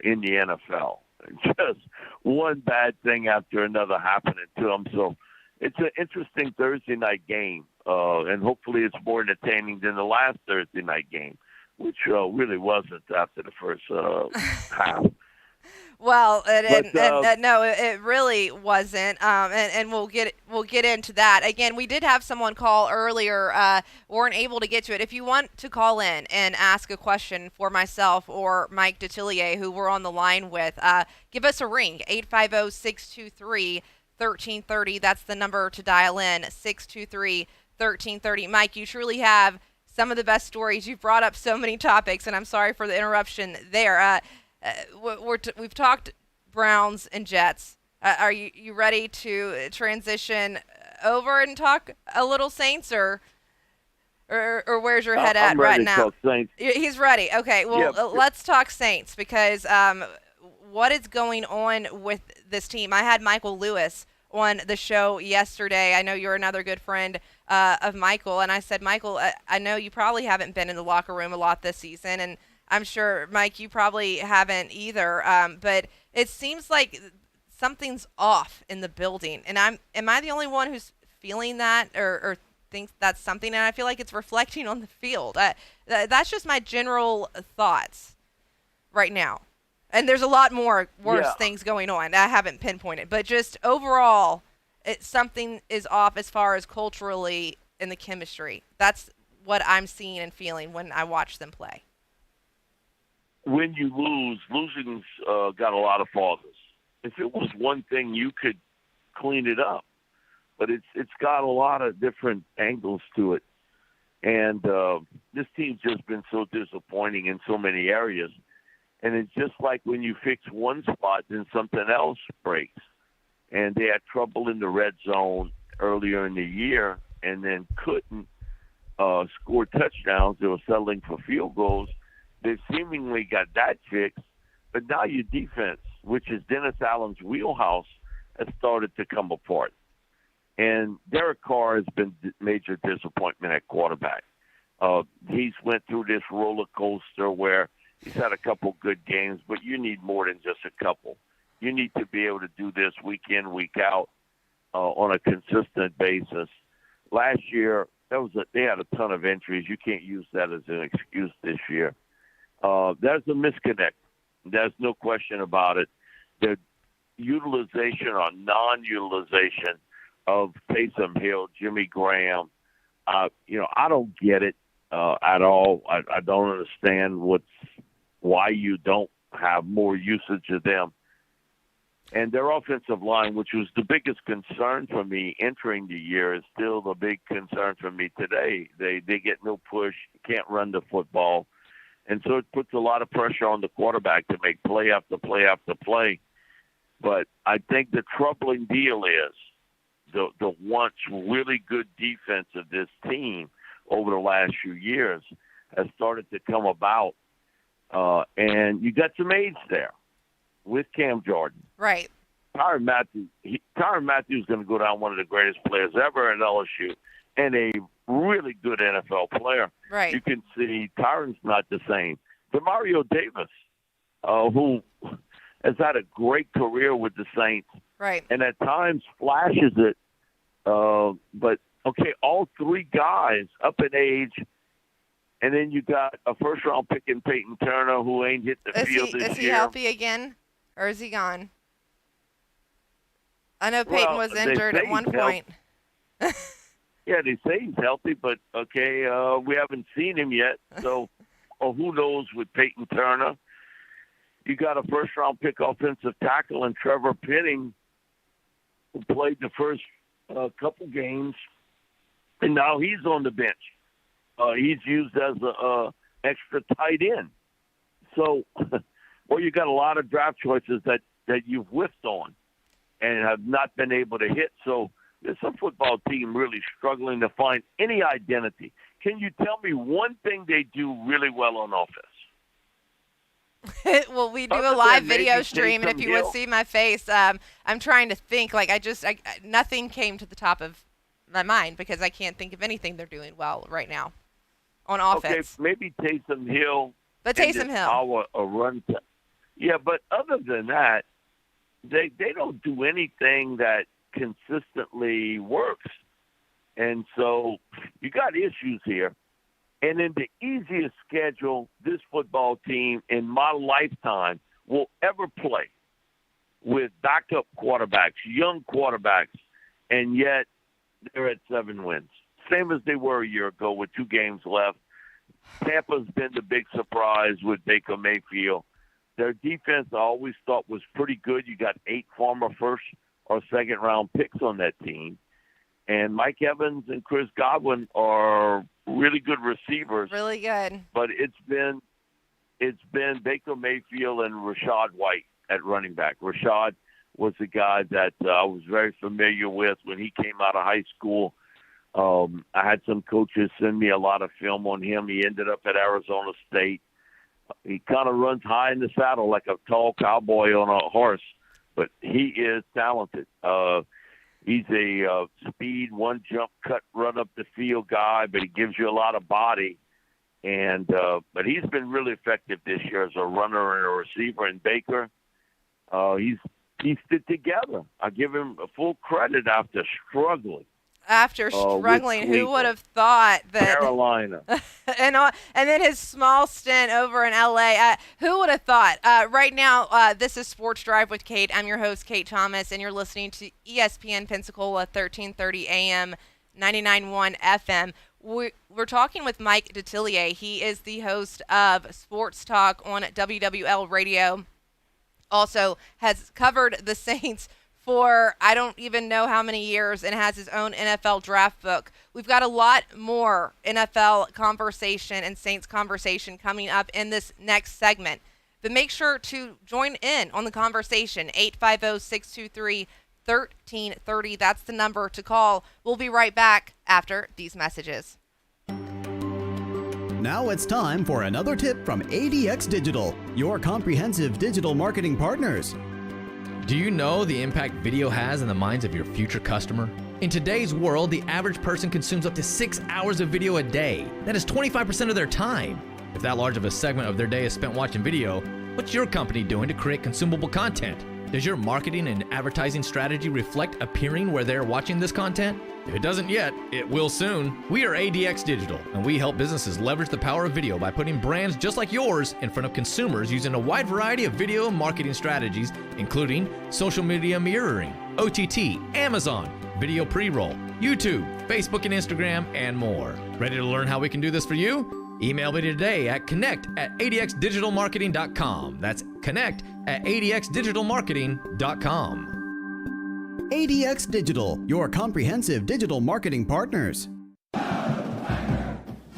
in the NFL. Just one bad thing after another happening to them. So it's an interesting Thursday night game, and hopefully it's more entertaining than the last Thursday night game, which really wasn't after the first half. Well, no, it really wasn't, and we'll get into that. Again, we did have someone call earlier, weren't able to get to it. If you want to call in and ask a question for myself or Mike Detillier, who we're on the line with, give us a ring, 850-623-1330. That's the number to dial in, 623-1330. Mike, you truly have some of the best stories. You've brought up so many topics, and I'm sorry for the interruption there. we've talked Browns and Jets. Are you ready to transition over and talk a little Saints, or where's your head at I'm right ready now? to talk Saints. He's ready. Okay, well, Yeah. let's talk Saints because what is going on with this team? I had Michael Lewis on the show yesterday. I know you're another good friend of Michael, and I said, Michael, I know you probably haven't been in the locker room a lot this season, and I'm sure, Mike, you probably haven't either, but it seems like something's off in the building, and am I the only one who's feeling that or thinks that's something? And I feel like it's reflecting on the field. That's just my general thoughts right now. And there's a lot more worse things going on I haven't pinpointed, but just overall, something is off as far as culturally in the chemistry. That's what I'm seeing and feeling when I watch them play. When you losing's got a lot of pauses. If it was one thing, you could clean it up, but it's got a lot of different angles to it. And this team's just been so disappointing in so many areas. And it's just like when you fix one spot, then something else breaks. And they had trouble in the red zone earlier in the year and then couldn't score touchdowns. They were settling for field goals. They've seemingly got that fixed. But now your defense, which is Dennis Allen's wheelhouse, has started to come apart. And Derek Carr has been major disappointment at quarterback. He's went through this roller coaster where he's had a couple good games, but you need more than just a couple. You need to be able to do this week in, week out on a consistent basis. Last year, they had a ton of injuries. You can't use that as an excuse this year. There's a misconnect. There's no question about it. The utilization or non-utilization of Taysom Hill, Jimmy Graham, I don't get it at all. I don't understand why you don't have more usage of them. And their offensive line, which was the biggest concern for me entering the year, is still the big concern for me today. They get no push, can't run the football. And so it puts a lot of pressure on the quarterback to make play after play after play. But I think the troubling deal is the once really good defense of this team over the last few years has started to come about. And you got some age there with Cam Jordan. Right. Tyrann Mathieu is going to go down one of the greatest players ever at LSU and a really good NFL player. Right. You can see Tyrann's not the same. Demario Davis, who has had a great career with the Saints. Right. And at times flashes it. But, okay, all three guys up in age, and then you got a first-round pick in Peyton Turner who ain't hit the field this year. Is he healthy again, or is he gone? I know Peyton was injured at one point. Yeah, they say he's healthy, but, okay, we haven't seen him yet. So, who knows with Peyton Turner. You got a first-round pick offensive tackle in Trevor Penning, who played the first couple games, and now he's on the bench. He's used as a extra tight end. So, well, you got a lot of draft choices that you've whiffed on and have not been able to hit. So there's some football team really struggling to find any identity. Can you tell me one thing they do really well on offense? Well, we do a live video stream, and if you would see my face, I'm trying to think. Like nothing came to the top of my mind because I can't think of anything they're doing well right now on offense. Okay, maybe Taysom Hill. But Taysom Hill. A run. Yeah, but other than that, they don't do anything that consistently works. And so you got issues here. And in the easiest schedule this football team in my lifetime will ever play with backup quarterbacks, young quarterbacks, and yet they're at 7 wins. Same as they were a year ago with 2 games left. Tampa's been the big surprise with Baker Mayfield. Their defense I always thought was pretty good. You got 8 former first or second round picks on that team. And Mike Evans and Chris Godwin are really good receivers. Really good. But it's been it's been Baker Mayfield and Rashad White at running back. Rashad was the guy that I was very familiar with when he came out of high school. I had some coaches send me a lot of film on him. He ended up at Arizona State. He kind of runs high in the saddle like a tall cowboy on a horse, but he is talented. He's a speed, one jump cut, run up the field guy, but he gives you a lot of body. And but he's been really effective this year as a runner and a receiver. And Baker, he's pieced it together. I give him full credit after struggling. After struggling, who would have thought that Carolina and then his small stint over in LA? Who would have thought? Right now, this is Sports Drive with Kate. I'm your host, Kate Thomas, and you're listening to ESPN Pensacola, 1330 AM, 99.1 FM. We're talking with Mike Detillier. He is the host of Sports Talk on WWL Radio. Also has covered the Saints for I don't even know how many years and has his own NFL draft book. We've got a lot more NFL conversation and Saints conversation coming up in this next segment. But make sure to join in on the conversation, 850-623-1330. That's the number to call. We'll be right back after these messages. Now it's time for another tip from ADX Digital, your comprehensive digital marketing partners. Do you know the impact video has in the minds of your future customer? In today's world, the average person consumes up to 6 hours of video a day. That is 25% of their time. If that large of a segment of their day is spent watching video, what's your company doing to create consumable content? Does your marketing and advertising strategy reflect appearing where they're watching this content? If it doesn't yet, it will soon. We are ADX Digital, and we help businesses leverage the power of video by putting brands just like yours in front of consumers using a wide variety of video marketing strategies, including social media mirroring, OTT, Amazon, video pre-roll, YouTube, Facebook and Instagram, and more. Ready to learn how we can do this for you? Email me today at connect@adxdigitalmarketing.com. That's connect@adxdigitalmarketing.com. ADX Digital, your comprehensive digital marketing partners.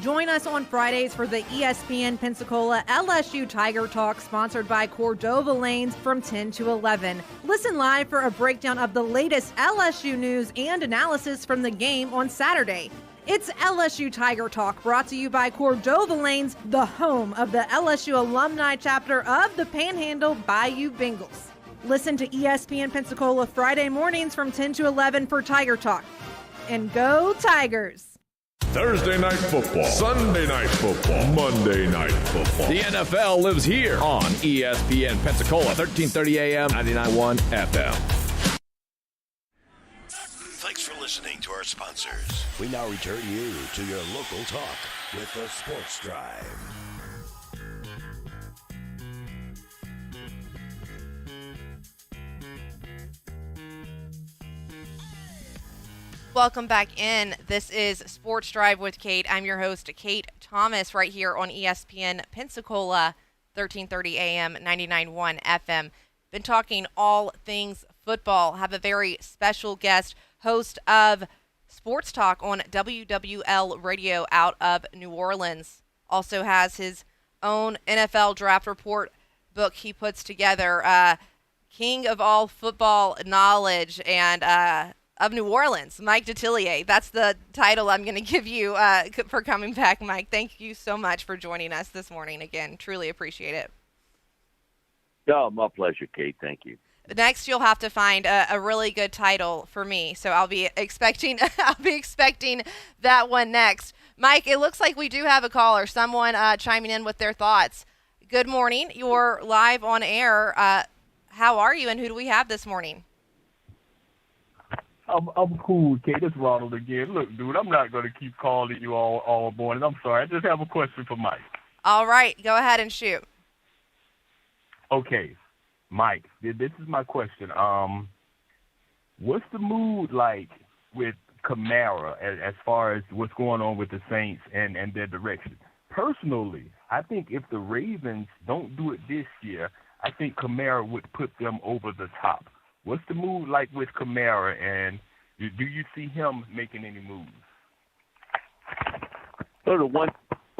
Join us on Fridays for the ESPN Pensacola LSU Tiger Talk, sponsored by Cordova Lanes from 10 to 11. Listen live for a breakdown of the latest LSU news and analysis from the game on Saturday. It's LSU Tiger Talk, brought to you by Cordova Lanes, the home of the LSU alumni chapter of the Panhandle Bayou Bengals. Listen to ESPN Pensacola Friday mornings from 10 to 11 for Tiger Talk. And go Tigers! Thursday night football, Sunday night football, Monday night football. The NFL lives here on ESPN Pensacola, 1330 AM, 99.1 FM. Thanks for listening to our sponsors. We now return you to your local talk with the Sports Drive. Welcome back in. This is Sports Drive with Kate. I'm your host, Kate Thomas, right here on ESPN Pensacola, 1330 AM, 99.1 FM. Been talking all things football. Have a very special guest, host of Sports Talk on WWL Radio out of New Orleans. Also has his own NFL draft report book he puts together. King of all football knowledge and of New Orleans, Mike Detillier. That's the title I'm going to give you for coming back, Mike. Thank you so much for joining us this morning again. Truly appreciate it. Oh, my pleasure, Kate. Thank you. Next, you'll have to find a really good title for me, so I'll be expecting that one next. Mike, it looks like we do have a caller, someone chiming in with their thoughts. Good morning. You're live on air. How are you, and who do we have this morning? I'm cool, Kate. It's Ronald again. Look, dude, I'm not going to keep calling you all morning. I'm sorry. I just have a question for Mike. All right. Go ahead and shoot. Okay. Mike, this is my question. What's the mood like with Kamara as far as what's going on with the Saints and their direction? Personally, I think if the Ravens don't do it this year, I think Kamara would put them over the top. What's the mood like with Kamara, and do you see him making any moves? So the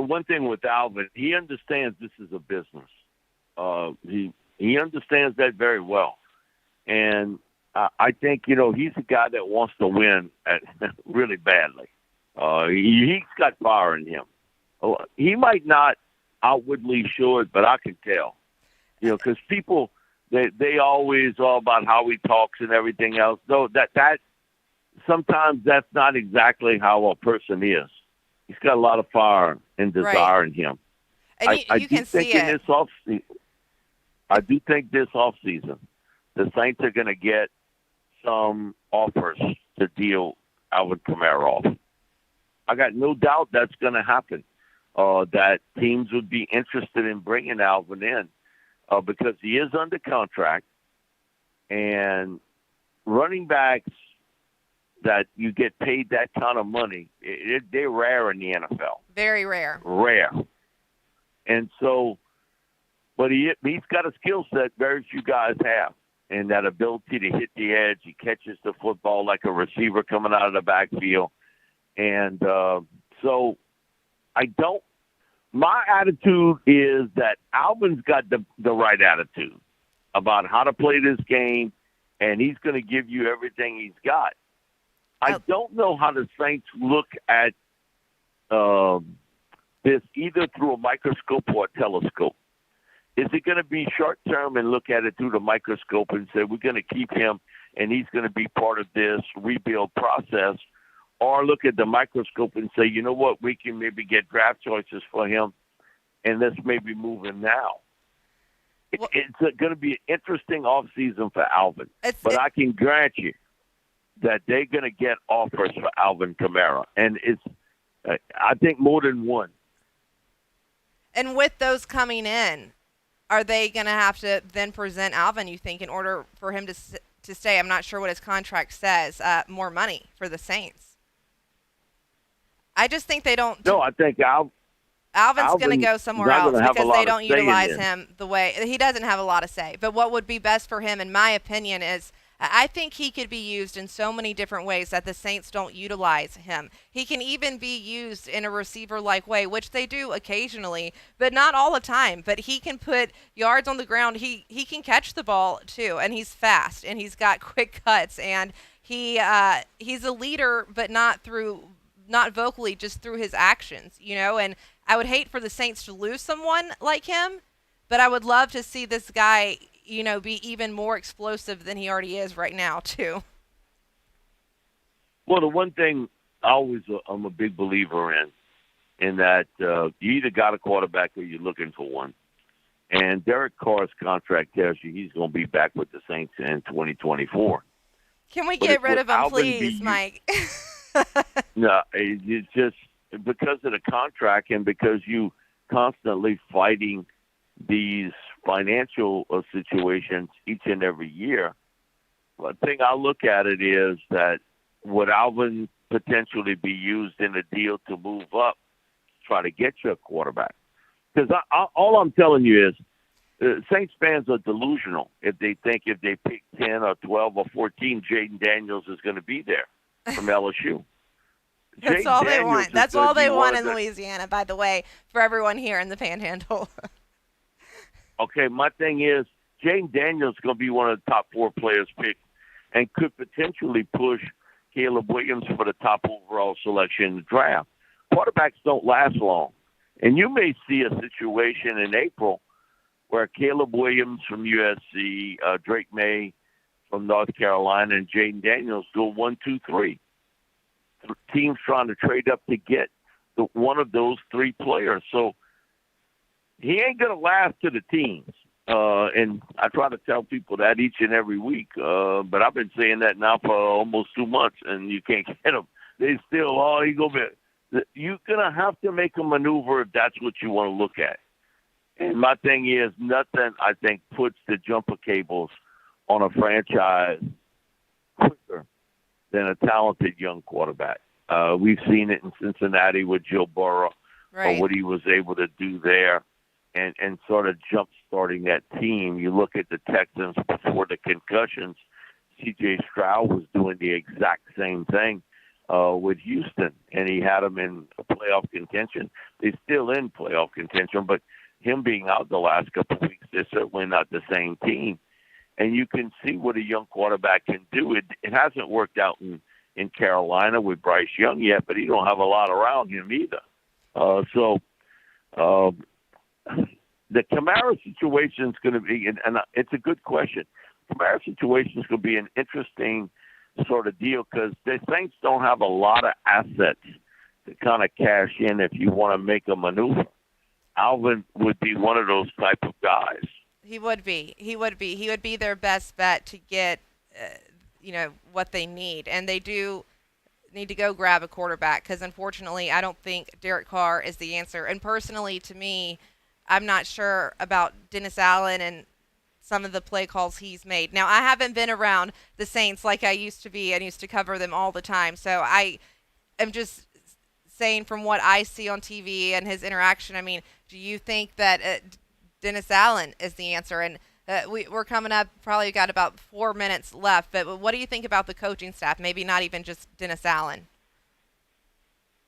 one thing with Alvin, he understands this is a business. He understands that very well. And I think, he's a guy that wants to win really badly. He's got fire in him. He might not outwardly show it, but I can tell. Because people, they always all about how he talks and everything else. No, that sometimes that's not exactly how a person is. He's got a lot of fire and desire in him. And you can see it. I do think this offseason, the Saints are going to get some offers to deal Alvin Kamara off. I got no doubt that's going to happen, that teams would be interested in bringing Alvin in because he is under contract, and running backs that you get paid that kind of money, they're rare in the NFL. Very rare. Rare. And so, but he's got a skill set very few guys have, and that ability to hit the edge. He catches the football like a receiver coming out of the backfield. And so my attitude is that Alvin's got the right attitude about how to play this game, and he's going to give you everything he's got. I don't know how the Saints look at this either through a microscope or a telescope. Is it going to be short-term and look at it through the microscope and say, we're going to keep him and he's going to be part of this rebuild process, or look at the microscope and say, you know what, we can maybe get draft choices for him and let's maybe move him now? It's going to be an interesting offseason for Alvin. But I can grant you that they're going to get offers for Alvin Kamara. And it's, I think, more than one. And with those coming in, are they going to have to then present Alvin, you think, in order for him to stay? I'm not sure what his contract says, more money for the Saints. I just think they don't. No, I think Alvin's going to go somewhere else because they don't utilize him him the way he doesn't have a lot of say. But what would be best for him, in my opinion, is I think he could be used in so many different ways that the Saints don't utilize him. He can even be used in a receiver-like way, which they do occasionally, but not all the time. But he can put yards on the ground. He can catch the ball too, and he's fast, and he's got quick cuts, and he's a leader, but not vocally, just through his actions, and I would hate for the Saints to lose someone like him, but I would love to see this guy be even more explosive than he already is right now, too. Well, the one thing I'm a big believer in that you either got a quarterback or you're looking for one. And Derek Carr's contract tells you he's going to be back with the Saints in 2024. Can we get rid of him, please, Mike? No, it's just because of the contract and because you constantly fighting these financial situations each and every year. One thing I look at it is that would Alvin potentially be used in a deal to move up, to try to get you a quarterback? Because all I'm telling you is Saints fans are delusional if they think if they pick 10 or 12 or 14, Jaden Daniels is going to be there from LSU. That's all they want. That's all they want in Louisiana, by the way, for everyone here in the Panhandle. Okay, my thing is Jaden Daniels is going to be one of the top 4 players picked and could potentially push Caleb Williams for the top overall selection in the draft. Quarterbacks don't last long. And you may see a situation in April where Caleb Williams from USC, Drake May from North Carolina, and Jaden Daniels go 1, 2, 3. Teams trying to trade up to get one of those 3 players. So he ain't going to last to the teams. And I try to tell people that each and every week. But I've been saying that now for almost 2 months, and you can't get them. They still, he go back. You're going to have to make a maneuver if that's what you want to look at. And my thing is, nothing, I think, puts the jumper cables on a franchise quicker than a talented young quarterback. We've seen it in Cincinnati with Joe Burrow, or what he was able to do there, and sort of jump-starting that team. You look at the Texans before the concussions, C.J. Stroud was doing the exact same thing. with Houston, and he had them in playoff contention. They're still in playoff contention, but him being out the last couple of weeks, they're certainly not the same team. And you can see what a young quarterback can do. It hasn't worked out in Carolina with Bryce Young yet, but he don't have a lot around him either. The Kamara situation is going to be, and it's a good question. Kamara situation is going to be an interesting sort of deal because the Saints don't have a lot of assets to kind of cash in if you want to make a maneuver. Alvin would be one of those type of guys. He would be. He would be their best bet to get, what they need. And they do need to go grab a quarterback because, unfortunately, I don't think Derek Carr is the answer. And personally, to me, I'm not sure about Dennis Allen and some of the play calls he's made. Now, I haven't been around the Saints like I used to be and used to cover them all the time. So I am just saying from what I see on TV and his interaction, I mean, do you think that Dennis Allen is the answer? And we're coming up, probably got about 4 minutes left, but what do you think about the coaching staff? Maybe not even just Dennis Allen.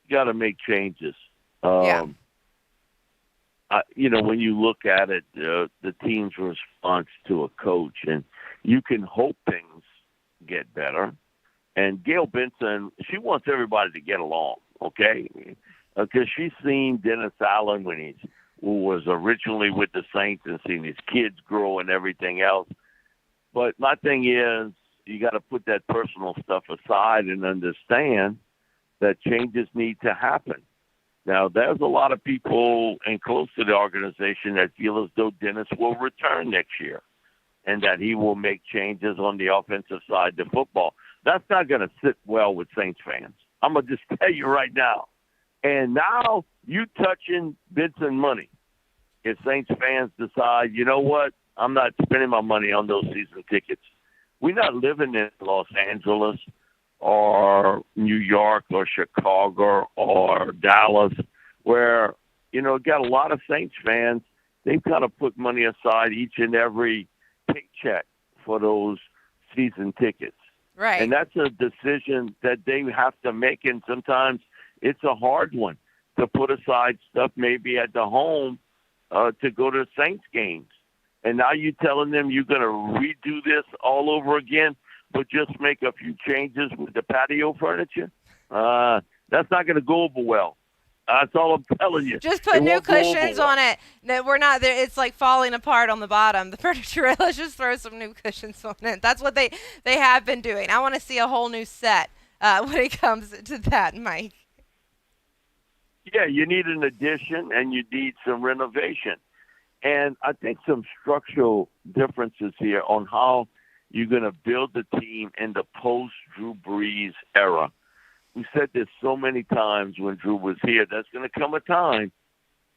You got to make changes. Yeah. When you look at it, the team's response to a coach, and you can hope things get better. And Gail Benson, she wants everybody to get along, okay? Because she's seen Dennis Allen when he was originally with the Saints and seen his kids grow and everything else. But my thing is, you got to put that personal stuff aside and understand that changes need to happen. Now, there's a lot of people and close to the organization that feel as though Dennis will return next year and that he will make changes on the offensive side of football. That's not going to sit well with Saints fans. I'm going to just tell you right now. And now you touching Benson money. If Saints fans decide, you know what, I'm not spending my money on those season tickets. We're not living in Los Angeles or New York or Chicago or Dallas where, got a lot of Saints fans. They've got to put money aside each and every paycheck for those season tickets. Right. And that's a decision that they have to make, and sometimes it's a hard one to put aside stuff maybe at the home to go to Saints games. And now you're telling them you're going to redo this all over again, but just make a few changes with the patio furniture? That's not going to go over well. That's all I'm telling you. Just put new cushions on it. No, we're not there. It's like falling apart on the bottom. The furniture. Let's just throw some new cushions on it. That's what they have been doing. I want to see a whole new set when it comes to that, Mike. Yeah, you need an addition and you need some renovation. And I think some structural differences here on how you're going to build the team in the post-Drew Brees era. We said this so many times when Drew was here. There's going to come a time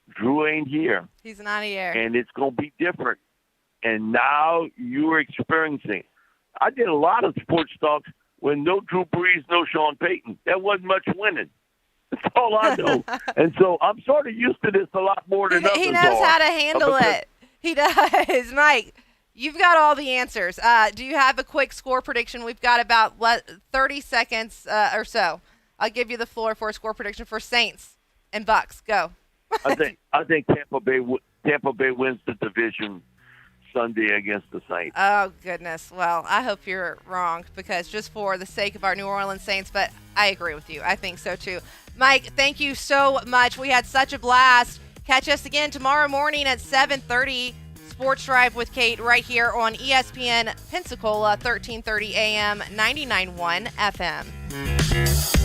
Drew ain't here. He's not here. And it's going to be different. And now you're experiencing it. I did a lot of sports talks when no Drew Brees, no Sean Payton. There wasn't much winning. That's all I know. And so I'm sort of used to this a lot more than others. He knows how to handle it. He does. Mike, you've got all the answers. Do you have a quick score prediction? We've got about 30 seconds or so. I'll give you the floor for a score prediction for Saints and Bucks. Go. I think Tampa Bay wins the division Sunday against the Saints. Oh, goodness. Well, I hope you're wrong because just for the sake of our New Orleans Saints, but I agree with you. I think so, too. Mike, thank you so much. We had such a blast. Catch us again tomorrow morning at 7:30. Sports Drive with Kate right here on ESPN Pensacola, 1330 AM, 99.1 FM.